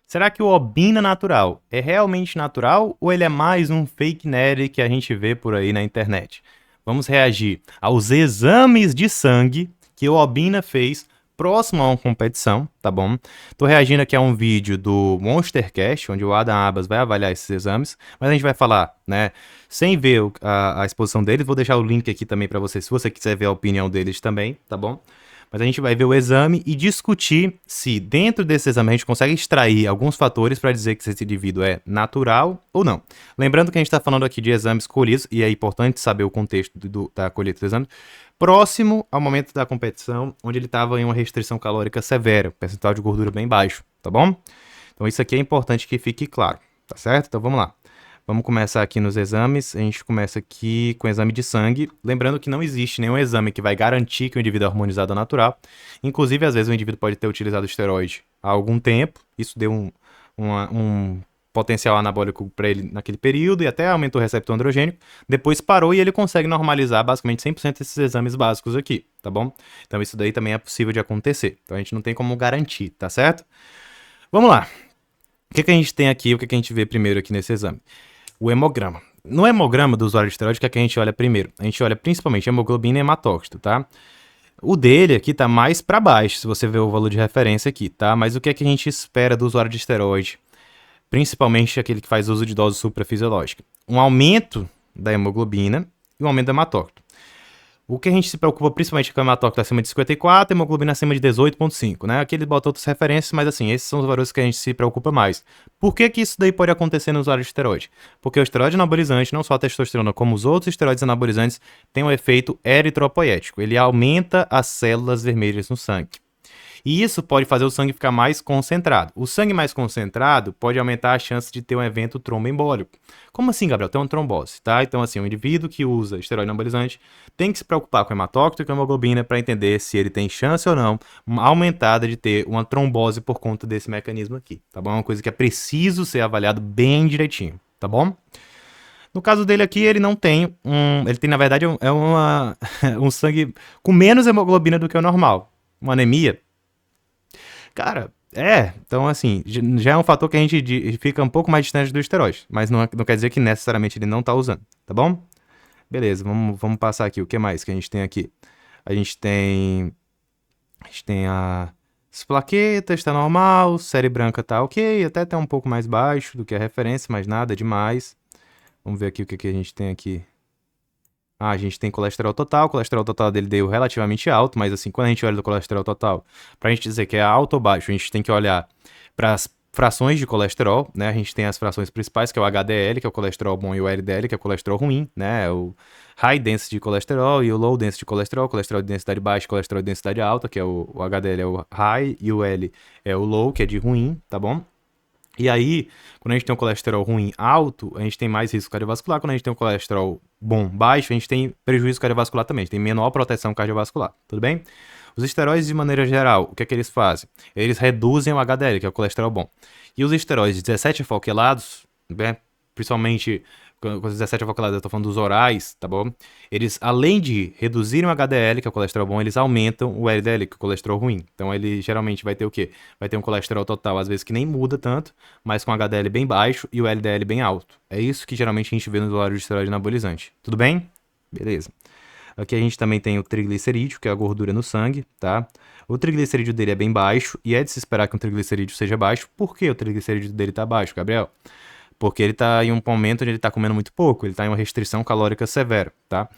Será que o Obina natural é realmente natural ou ele é mais um fake nerd que a gente vê por aí na internet? Vamos reagir aos exames de sangue que o Obina fez próximo a uma competição, tá bom? Tô reagindo aqui a um vídeo do MonsterCast, onde o Adam Abbas vai avaliar esses exames, mas a gente vai falar, né, sem ver a exposição deles. Vou deixar o link aqui também para você, se você quiser ver a opinião deles também, tá bom? Mas a gente vai ver o exame e discutir se dentro desse exame a gente consegue extrair alguns fatores para dizer que esse indivíduo é natural ou não. Lembrando que a gente está falando aqui de exames colhidos, e é importante saber o contexto da colheita do exame, próximo ao momento da competição, onde ele estava em uma restrição calórica severa, percentual de gordura bem baixo, tá bom? Então isso aqui é importante que fique claro, tá certo? Então vamos lá. Vamos começar aqui nos exames. A gente começa aqui com o exame de sangue. Lembrando que não existe nenhum exame que vai garantir que o indivíduo é harmonizado ou natural. Inclusive, às vezes, o indivíduo pode ter utilizado esteroide há algum tempo. Isso deu um potencial anabólico para ele naquele período e até aumentou o receptor androgênico. Depois parou e ele consegue normalizar basicamente 100% desses exames básicos aqui, tá bom? Então, isso daí também é possível de acontecer. Então, a gente não tem como garantir, tá certo? Vamos lá. O que a gente tem aqui? O que a gente vê primeiro aqui nesse exame? O hemograma. No hemograma do usuário de esteroide, o que é que a gente olha primeiro? A gente olha principalmente hemoglobina e hematócrito, tá? O dele aqui tá mais para baixo, se você ver o valor de referência aqui, tá? Mas o que é que a gente espera do usuário de esteroide? Principalmente aquele que faz uso de dose suprafisiológica. Um aumento da hemoglobina e um aumento do hematócrito. O que a gente se preocupa principalmente com o hematócrito acima de 54, hemoglobina acima de 18,5, né? Aqui ele bota outras referências, mas assim, esses são os valores que a gente se preocupa mais. Por que que isso daí pode acontecer no usuário de esteroide? Porque o esteroide anabolizante, não só a testosterona, como os outros esteroides anabolizantes, tem um efeito eritropoético. Ele aumenta as células vermelhas no sangue. E isso pode fazer o sangue ficar mais concentrado. O sangue mais concentrado pode aumentar a chance de ter um evento tromboembólico. Como assim, Gabriel? Tem uma trombose, tá? Então, assim, o indivíduo que usa esteroide anabolizante tem que se preocupar com hematócrito e com hemoglobina para entender se ele tem chance ou não aumentada de ter uma trombose por conta desse mecanismo aqui, tá bom? É uma coisa que é preciso ser avaliado bem direitinho, tá bom? No caso dele aqui, ele não tem um... Ele tem, na verdade, um sangue com menos hemoglobina do que o normal. Uma anemia. Cara, então assim, já é um fator que a gente fica um pouco mais distante do esteroide, mas não quer dizer que necessariamente ele não tá usando, tá bom? Beleza, vamos passar aqui. O que mais que a gente tem aqui? A gente tem. A gente tem as plaquetas, tá normal, série branca tá ok, até tá um pouco mais baixo do que a referência, mas nada demais. Vamos ver aqui o que a gente tem aqui. A gente tem o colesterol total dele deu relativamente alto, mas assim, quando a gente olha do colesterol total, pra gente dizer que é alto ou baixo, a gente tem que olhar para as frações de colesterol, né? A gente tem as frações principais, que é o HDL, que é o colesterol bom, e o LDL, que é o colesterol ruim, né? O high density de colesterol e o low density de colesterol de densidade baixa e colesterol de densidade alta, que é o HDL é o high e o L é o low, que é de ruim, tá bom? E aí, quando a gente tem um colesterol ruim alto, a gente tem mais risco cardiovascular. Quando a gente tem um colesterol bom baixo, a gente tem prejuízo cardiovascular também. A gente tem menor proteção cardiovascular. Tudo bem? Os esteroides, de maneira geral, o que é que eles fazem? Eles reduzem o HDL, que é o colesterol bom. E os esteroides 17 alfoquelados, né, principalmente com os 17 alfoquelados, eu tô falando dos orais, tá bom? Eles, além de reduzirem o HDL, que é o colesterol bom, eles aumentam o LDL, que é o colesterol ruim. Então ele geralmente vai ter o quê? Vai ter um colesterol total, às vezes, que nem muda tanto, mas com HDL bem baixo e o LDL bem alto. É isso que geralmente a gente vê no usuário de esteroide anabolizante. Tudo bem? Beleza. Aqui a gente também tem o triglicerídeo, que é a gordura no sangue, tá? O triglicerídeo dele é bem baixo e é de se esperar que um triglicerídeo seja baixo. Por que o triglicerídeo dele tá baixo, Gabriel? Porque ele tá em um momento onde ele tá comendo muito pouco, ele tá em uma restrição calórica severa, tá?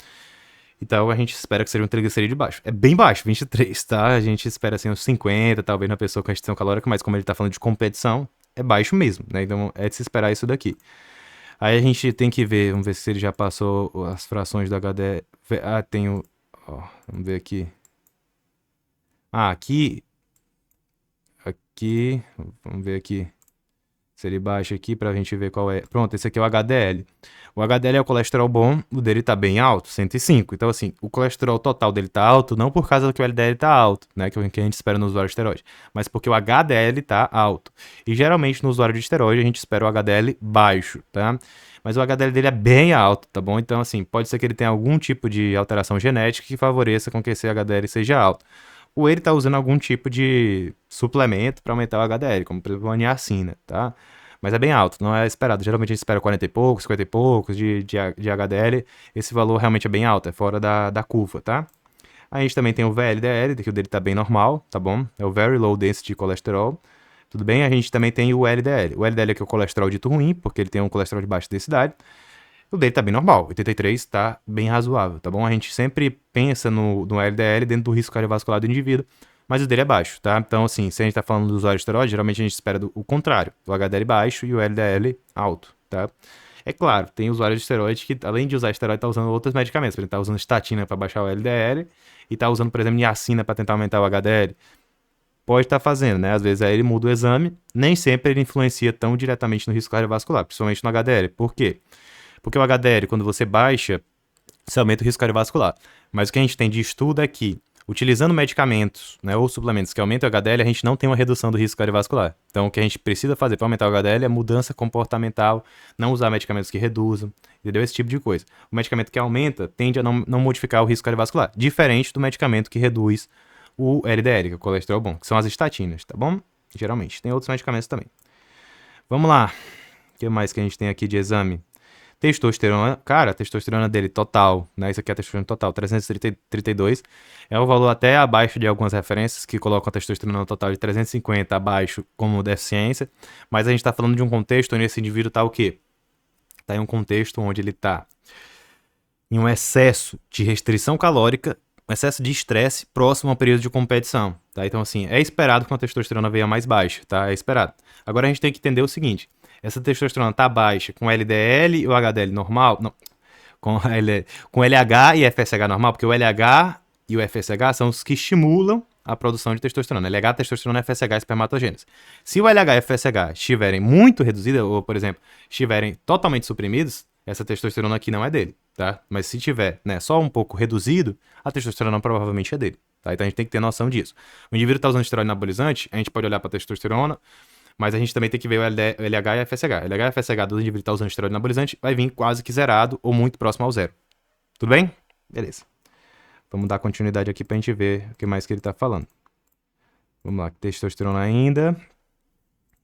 Então a gente espera que seja um triglicerídeo baixo. É bem baixo, 23, tá? A gente espera assim uns 50, talvez na pessoa com restrição calórica, mas como ele tá falando de competição, é baixo mesmo, né? Então é de se esperar isso daqui. Aí a gente tem que ver, vamos ver se ele já passou as frações do HD. Tem o. Ó, vamos ver aqui. Aqui. Aqui. Vamos ver aqui. Se ele baixa aqui pra gente ver qual é. Pronto, esse aqui é o HDL. O HDL é o colesterol bom, o dele tá bem alto, 105. Então, assim, o colesterol total dele tá alto, não por causa que o LDL tá alto, né? Que é o que a gente espera no usuário de esteroide, mas porque o HDL tá alto. E geralmente no usuário de esteroide a gente espera o HDL baixo, tá? Mas o HDL dele é bem alto, tá bom? Então, assim, pode ser que ele tenha algum tipo de alteração genética que favoreça com que esse HDL seja alto. ou ele tá usando algum tipo de suplemento para aumentar o HDL, como por exemplo a niacina, tá? Mas é bem alto, não é esperado. Geralmente a gente espera 40 e poucos, 50 e poucos de HDL. Esse valor realmente é bem alto, é fora da curva, tá? A gente também tem o VLDL, que o dele tá bem normal, tá bom? É o Very Low Density Cholesterol. Tudo bem? A gente também tem o LDL. O LDL é que é o colesterol dito ruim, porque ele tem um colesterol de baixa densidade. O dele tá bem normal, 83 tá bem razoável, tá bom? A gente sempre pensa no LDL dentro do risco cardiovascular do indivíduo, mas o dele é baixo, tá? Então, assim, se a gente tá falando do usuário de esteroide, geralmente a gente espera o contrário, o HDL baixo e o LDL alto, tá? É claro, tem usuários de esteroide que, além de usar esteroide, tá usando outros medicamentos. Por exemplo, tá usando estatina para baixar o LDL e tá usando, por exemplo, niacina para tentar aumentar o HDL. Pode estar fazendo, né? Às vezes aí ele muda o exame, nem sempre ele influencia tão diretamente no risco cardiovascular, principalmente no HDL. Por quê? Porque o HDL, quando você baixa, você aumenta o risco cardiovascular. Mas o que a gente tem de estudo é que, utilizando medicamentos, né, ou suplementos que aumentam o HDL, a gente não tem uma redução do risco cardiovascular. Então, o que a gente precisa fazer para aumentar o HDL é mudança comportamental, não usar medicamentos que reduzam, entendeu? Esse tipo de coisa. O medicamento que aumenta tende a não modificar o risco cardiovascular, diferente do medicamento que reduz o LDL, que é o colesterol bom, que são as estatinas, tá bom? Geralmente. Tem outros medicamentos também. Vamos lá. O que mais que a gente tem aqui de exame? Testosterona, cara, a testosterona dele total, né? Isso aqui é a testosterona total, 332. É um valor até abaixo de algumas referências que colocam a testosterona total de 350 abaixo como deficiência. Mas a gente tá falando de um contexto onde esse indivíduo tá o quê? Tá em um contexto onde ele tá em um excesso de restrição calórica, um excesso de estresse próximo ao período de competição, tá? Então, assim, é esperado que uma testosterona venha mais baixa, tá? É esperado. Agora a gente tem que entender o seguinte: essa testosterona tá baixa com LDL e o HDL normal? Não, com LH e FSH normal, porque o LH e o FSH são os que estimulam a produção de testosterona. LH, testosterona, FSH, espermatogênese. Se o LH e FSH estiverem muito reduzidos, ou, por exemplo, estiverem totalmente suprimidos, essa testosterona aqui não é dele, tá? Mas se tiver, né, só um pouco reduzido, a testosterona provavelmente é dele, tá? Então a gente tem que ter noção disso. O indivíduo está usando esteroide anabolizante, a gente pode olhar para a testosterona, mas a gente também tem que ver o LH e FSH. LH e FSH do indivíduo que está usando esteroide anabolizante vai vir quase que zerado ou muito próximo ao zero. Tudo bem? Beleza. Vamos dar continuidade aqui pra gente ver o que mais que ele tá falando. Vamos lá, testosterona ainda.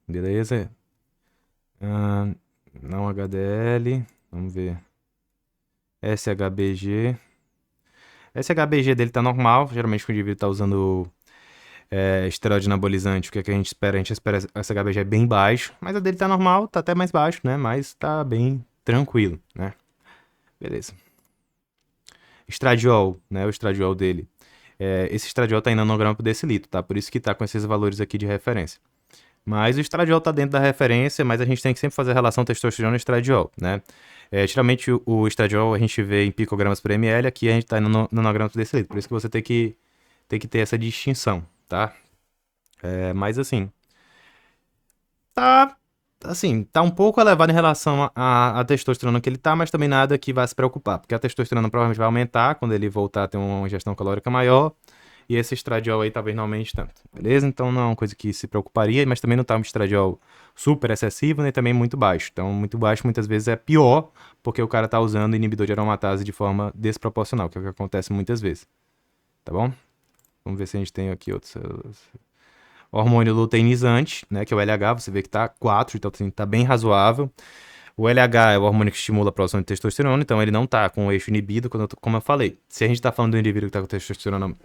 Beleza. Não HDL. Vamos ver. SHBG. SHBG dele tá normal. Geralmente o indivíduo tá usando esteroide anabolizante. O que, é que a gente espera? A gente espera SHBG bem baixo. Mas a dele tá normal, tá até mais baixo, né? Mas tá bem tranquilo, né? Beleza. Estradiol, né? O estradiol dele. Esse estradiol tá em nanograma por decilitro, tá? Por isso que tá com esses valores aqui de referência. Mas o estradiol tá dentro da referência, mas a gente tem que sempre fazer a relação testosterona e estradiol, né? Geralmente o estradiol a gente vê em picogramas por ml, aqui a gente tá em nanogramas por decilitro. Por isso que você tem que ter essa distinção, tá? Mas tá um pouco elevado em relação à testosterona que ele tá, mas também nada que vá se preocupar, porque a testosterona provavelmente vai aumentar quando ele voltar a ter uma ingestão calórica maior, e esse estradiol aí talvez não aumente tanto, beleza? Então não é uma coisa que se preocuparia, mas também não tá um estradiol super excessivo, nem também muito baixo. Então muito baixo muitas vezes é pior, porque o cara tá usando inibidor de aromatase de forma desproporcional, que é o que acontece muitas vezes, tá bom? Vamos ver se a gente tem aqui outros... Hormônio luteinizante, né, que é o LH, você vê que tá 4, então assim, tá bem razoável. O LH é o hormônio que estimula a produção de testosterona, então ele não tá com o eixo inibido, como eu falei. Se a gente tá falando do indivíduo que tá com testosterona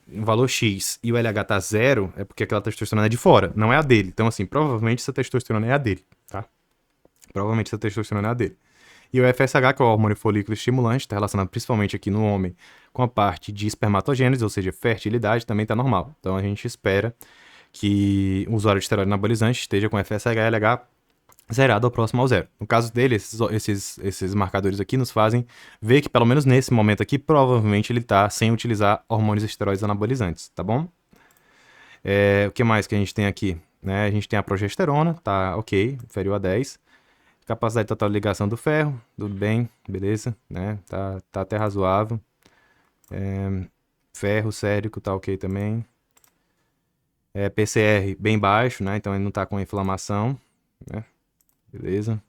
em valor X e o LH tá 0, é porque aquela testosterona é de fora, não é a dele. Então, assim, provavelmente essa testosterona é a dele, tá? Provavelmente essa testosterona é a dele. E o FSH, que é o hormônio folículo estimulante, está relacionado principalmente aqui no homem com a parte de espermatogênese, ou seja, fertilidade, também está normal. Então a gente espera que o usuário de esteroide anabolizante esteja com FSH e LH zerado ou próximo ao zero. No caso dele, esses marcadores aqui nos fazem ver que, pelo menos nesse momento aqui, provavelmente ele está sem utilizar hormônios esteroides anabolizantes, tá bom? O que mais que a gente tem aqui? Né? A gente tem a progesterona, tá ok, inferior a 10. Capacidade total de ligação do ferro, tudo bem, beleza, né? Tá até razoável. Ferro sérico tá ok também. PCR bem baixo, né? Então ele não tá com inflamação, né? Beleza.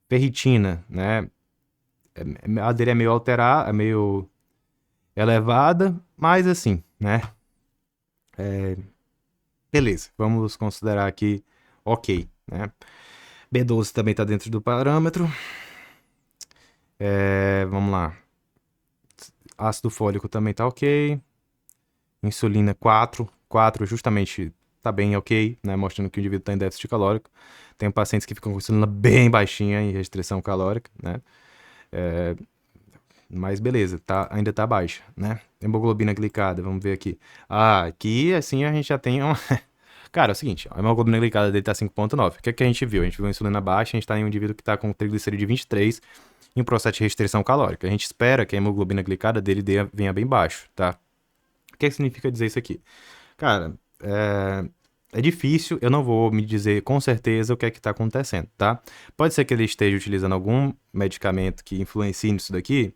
Ferritina, né? A dele é meio alterada, é meio elevada, mas assim, né? Beleza, vamos considerar aqui ok, né? B12 também está dentro do parâmetro. Vamos lá. Ácido fólico também está ok. Insulina 4. 4 justamente está bem ok, né? Mostrando que o indivíduo está em déficit calórico. Tem pacientes que ficam com insulina bem baixinha em restrição calórica, né? Mas beleza, ainda tá baixa, né? Hemoglobina glicada, vamos ver aqui. Aqui assim a gente já tem uma... Cara, é o seguinte, a hemoglobina glicada dele tá 5,9. O que é que a gente viu? A gente viu a insulina baixa, a gente tá em um indivíduo que tá com triglicerídeo de 23 em um processo de restrição calórica. A gente espera que a hemoglobina glicada dele venha bem baixo, tá? O que significa dizer isso aqui? Cara, é difícil, eu não vou me dizer com certeza o que é que tá acontecendo, tá? Pode ser que ele esteja utilizando algum medicamento que influencie nisso daqui,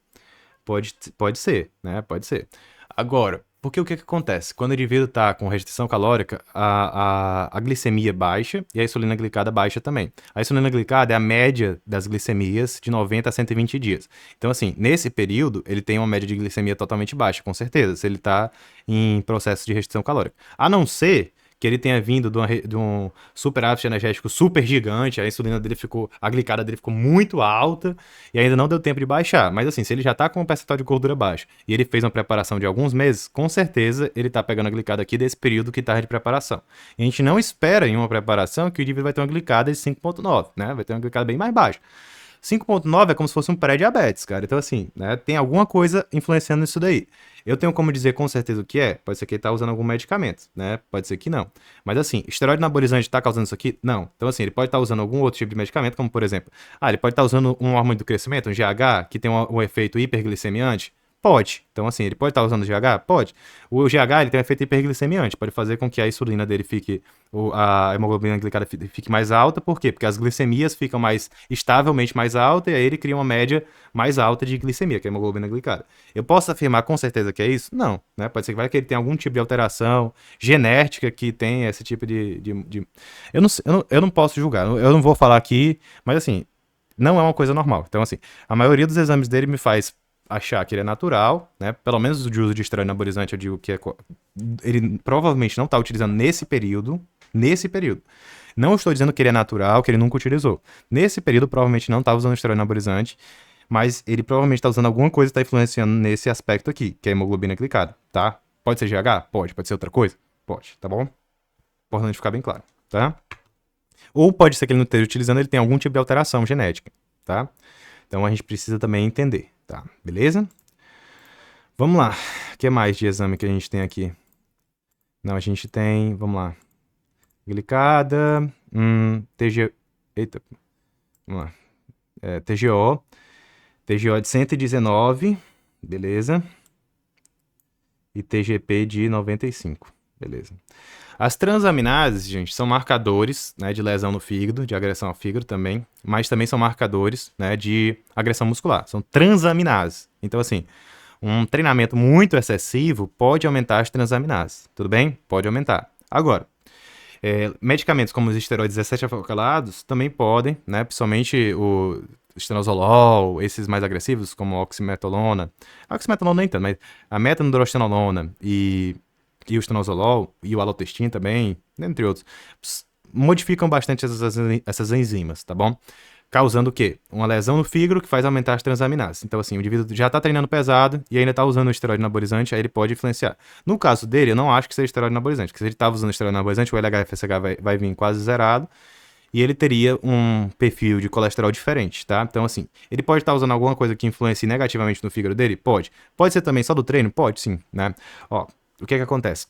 pode ser, né? Pode ser. Agora, porque o que acontece? Quando o indivíduo está com restrição calórica, a glicemia baixa e a insulina glicada baixa também. A insulina glicada é a média das glicemias de 90 a 120 dias. Então, assim, nesse período, ele tem uma média de glicemia totalmente baixa, com certeza, se ele está em processo de restrição calórica. A não ser que ele tenha vindo de um superávit energético super gigante, a insulina dele ficou, a glicada dele ficou muito alta e ainda não deu tempo de baixar. Mas assim, se ele já tá com um percentual de gordura baixo e ele fez uma preparação de alguns meses, com certeza ele tá pegando a glicada aqui desse período que tá de preparação. E a gente não espera em uma preparação que o indivíduo vai ter uma glicada de 5,9, né? Vai ter uma glicada bem mais baixa. 5,9 é como se fosse um pré-diabetes, cara. Então, assim, né, tem alguma coisa influenciando nisso daí. Eu tenho como dizer com certeza o que é? Pode ser que ele tá usando algum medicamento, né? Pode ser que não. Mas, assim, esteroide anabolizante tá causando isso aqui? Não. Então, assim, ele pode estar usando algum outro tipo de medicamento, como, por exemplo, ele pode estar usando um hormônio do crescimento, um GH, que tem um efeito hiperglicemiante? Pode. Então, assim, ele pode estar usando o GH? Pode. O GH, ele tem um efeito hiperglicemiante, pode fazer com que a insulina dele fique, a hemoglobina glicada fique mais alta. Por quê? Porque as glicemias ficam mais estavelmente mais altas e aí ele cria uma média mais alta de glicemia, que é a hemoglobina glicada. Eu posso afirmar com certeza que é isso? Não, né? Pode ser que ele tenha algum tipo de alteração genética que tem esse tipo de... Eu não posso julgar, eu não vou falar aqui, mas assim, não é uma coisa normal. Então, assim, a maioria dos exames dele me faz achar que ele é natural, né? Pelo menos o de uso de esteroide anabolizante eu digo que ele provavelmente não está utilizando nesse período. Nesse período. Não estou dizendo que ele é natural, que ele nunca utilizou. Nesse período, provavelmente não está usando esteroide anabolizante, mas ele provavelmente está usando alguma coisa que está influenciando nesse aspecto aqui, que é a hemoglobina glicada, tá? Pode ser GH? Pode. Pode ser outra coisa? Pode, tá bom? Importante ficar bem claro, tá? Ou pode ser que ele não esteja utilizando, ele tem algum tipo de alteração genética, tá? Então a gente precisa também entender, tá? Beleza? Vamos lá. O que mais de exame que a gente tem aqui? Não, a gente tem... Vamos lá. Glicada. TG... Eita. Vamos lá. TGO. TGO de 119. Beleza. E TGP de 95. Beleza. As transaminases, gente, são marcadores, né, de lesão no fígado, de agressão ao fígado também, mas também são marcadores, né, de agressão muscular. São transaminases. Então, assim, um treinamento muito excessivo pode aumentar as transaminases. Tudo bem? Pode aumentar. Agora, medicamentos como os esteroides 17 alfacolados também podem, né, principalmente o estanozolol, esses mais agressivos, como a oximetolona. A oximetolona nem tanto, mas a metanidrostenolona e o estanozolol e o alotestin também, entre outros, modificam bastante essas enzimas, tá bom? Causando o quê? Uma lesão no fígado que faz aumentar as transaminases. Então, assim, o indivíduo já está treinando pesado e ainda está usando o esteroide anabolizante, aí ele pode influenciar. No caso dele, eu não acho que seja esteroide anabolizante, porque se ele estava usando esteroide anabolizante, o LH-FSH vai vir quase zerado e ele teria um perfil de colesterol diferente, tá? Então, assim, ele pode estar usando alguma coisa que influencie negativamente no fígado dele? Pode. Pode ser também só do treino? Pode, sim, né? Ó, o que acontece?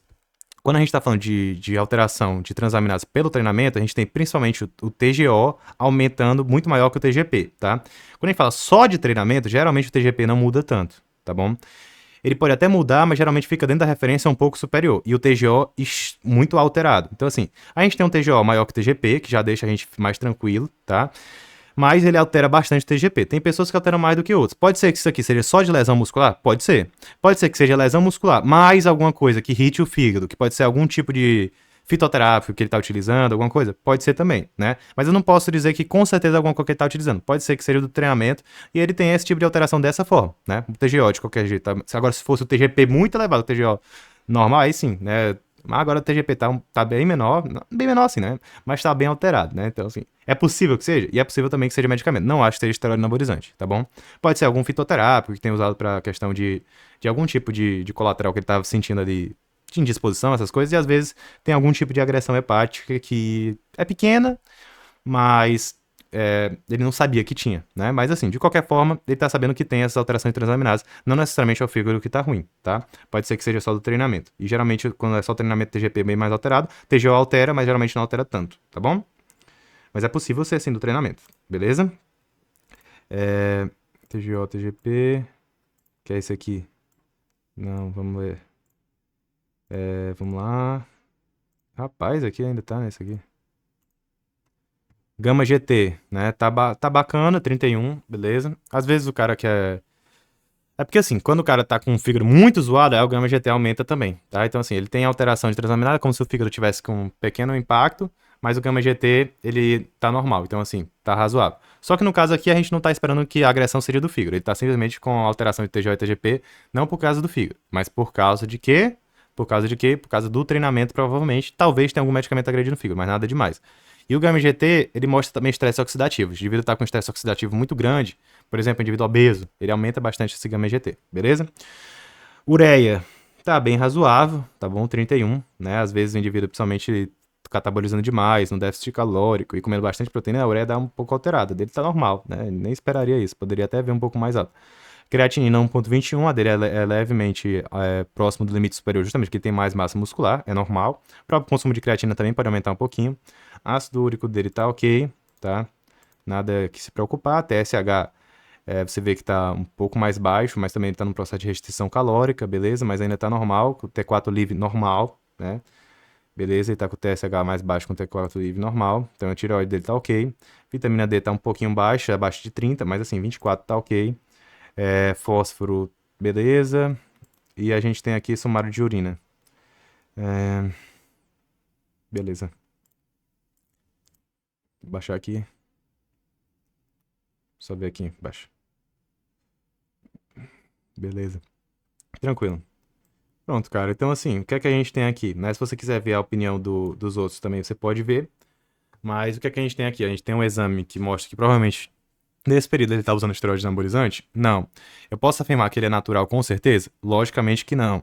Quando a gente está falando de alteração de transaminases pelo treinamento, a gente tem principalmente o TGO aumentando muito maior que o TGP, tá? Quando a gente fala só de treinamento, geralmente o TGP não muda tanto, tá bom? Ele pode até mudar, mas geralmente fica dentro da referência um pouco superior. E o TGO muito alterado. Então, assim, a gente tem um TGO maior que o TGP, que já deixa a gente mais tranquilo, tá? Mas ele altera bastante o TGP. Tem pessoas que alteram mais do que outras. Pode ser que isso aqui seja só de lesão muscular? Pode ser. Pode ser que seja lesão muscular, mais alguma coisa que irrite o fígado, que pode ser algum tipo de fitoterápico que ele está utilizando, alguma coisa? Pode ser também, né? Mas eu não posso dizer que com certeza alguma coisa que ele está utilizando. Pode ser que seja do treinamento e ele tem esse tipo de alteração dessa forma, né? O TGO de qualquer jeito. Tá? Agora, se fosse o TGP muito elevado, o TGO normal, aí sim, né? Mas agora o TGP tá bem menor assim, né? Mas tá bem alterado, né? Então, assim, é possível que seja, e é possível também que seja medicamento. Não acho que seja esteroide anabolizante, tá bom? Pode ser algum fitoterápico que tenha usado pra questão de algum tipo de colateral que ele tava sentindo ali de indisposição, essas coisas, e às vezes tem algum tipo de agressão hepática que é pequena, mas ele não sabia que tinha, né? Mas assim, de qualquer forma, ele tá sabendo que tem essas alterações de transaminases, não necessariamente é o fígado que tá ruim, tá? Pode ser que seja só do treinamento. E geralmente, quando é só o treinamento TGP bem mais alterado, TGO altera, mas geralmente não altera tanto, tá bom? Mas é possível ser assim do treinamento, beleza? TGO, TGP, que é esse aqui. Não, vamos ver. Vamos lá. Rapaz, aqui ainda tá nesse aqui. Gama GT, né? Tá bacana, 31, beleza. Às vezes o cara quer. É porque assim, quando o cara tá com um fígado muito zoado, aí o gama GT aumenta também, tá? Então assim, ele tem alteração de transaminase, como se o fígado tivesse com um pequeno impacto, mas o gama GT, ele tá normal, então assim, tá razoável. Só que no caso aqui, a gente não tá esperando que a agressão seja do fígado, ele tá simplesmente com alteração de TGO e TGP, não por causa do fígado, mas por causa de quê? Por causa de quê? Por causa do treinamento, provavelmente. Talvez tenha algum medicamento agredindo o fígado, mas nada demais. E o GAMGT, ele mostra também estresse oxidativo. O indivíduo está com estresse oxidativo muito grande, por exemplo, o indivíduo obeso, ele aumenta bastante esse GAMGT, beleza? Ureia, tá bem razoável, tá bom? 31, né? Às vezes o indivíduo, principalmente, catabolizando demais, no déficit calórico e comendo bastante proteína, a ureia dá um pouco alterada. Dele tá normal, né? Nem esperaria isso, poderia até ver um pouco mais alto. Creatinina 1,21, a dele é levemente próximo do limite superior, justamente porque ele tem mais massa muscular, é normal. O próprio consumo de creatina também pode aumentar um pouquinho. Ácido úrico dele tá ok, tá? Nada que se preocupar. TSH, você vê que tá um pouco mais baixo, mas também ele tá num processo de restrição calórica, beleza? Mas ainda tá normal, com o T4 livre normal, né? Beleza, ele tá com o TSH mais baixo com o T4 livre normal. Então a tireoide dele tá ok. Vitamina D tá um pouquinho baixa, abaixo de 30, mas assim, 24 tá ok. Fósforo, beleza. E a gente tem aqui sumário de urina. Beleza. Vou baixar aqui. Só ver aqui embaixo. Beleza. Tranquilo. Pronto, cara. Então, assim, o que é que a gente tem aqui? Né? Se você quiser ver a opinião dos outros também, você pode ver. Mas o que é que a gente tem aqui? A gente tem um exame que mostra que provavelmente nesse período ele está usando esteroide anabolizante? Não. Eu posso afirmar que ele é natural com certeza? Logicamente que não.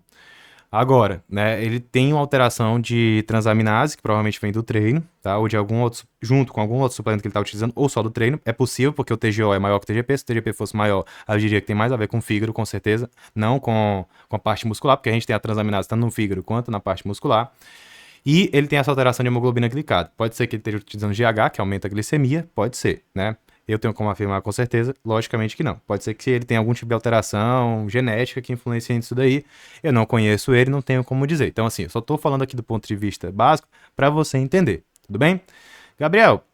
Agora, né, ele tem uma alteração de transaminase, que provavelmente vem do treino, tá? Ou de algum outro, junto com algum outro suplemento que ele está utilizando, ou só do treino. É possível, porque o TGO é maior que o TGP. Se o TGP fosse maior, eu diria que tem mais a ver com o fígado, com certeza. Não com a parte muscular, porque a gente tem a transaminase tanto no fígado quanto na parte muscular. E ele tem essa alteração de hemoglobina glicada. Pode ser que ele esteja utilizando GH, que aumenta a glicemia, pode ser, né? Eu tenho como afirmar com certeza, logicamente que não. Pode ser que ele tenha algum tipo de alteração genética que influencie nisso daí. Eu não conheço ele, não tenho como dizer. Então, assim, eu só tô falando aqui do ponto de vista básico para você entender, tudo bem? Gabriel,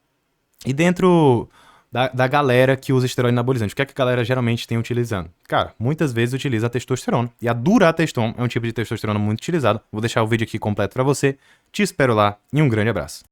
e dentro da galera que usa esteroide anabolizante, o que é que a galera geralmente tem utilizando? Cara, muitas vezes utiliza a testosterona. E a duratestoon é um tipo de testosterona muito utilizado. Vou deixar o vídeo aqui completo para você. Te espero lá e um grande abraço.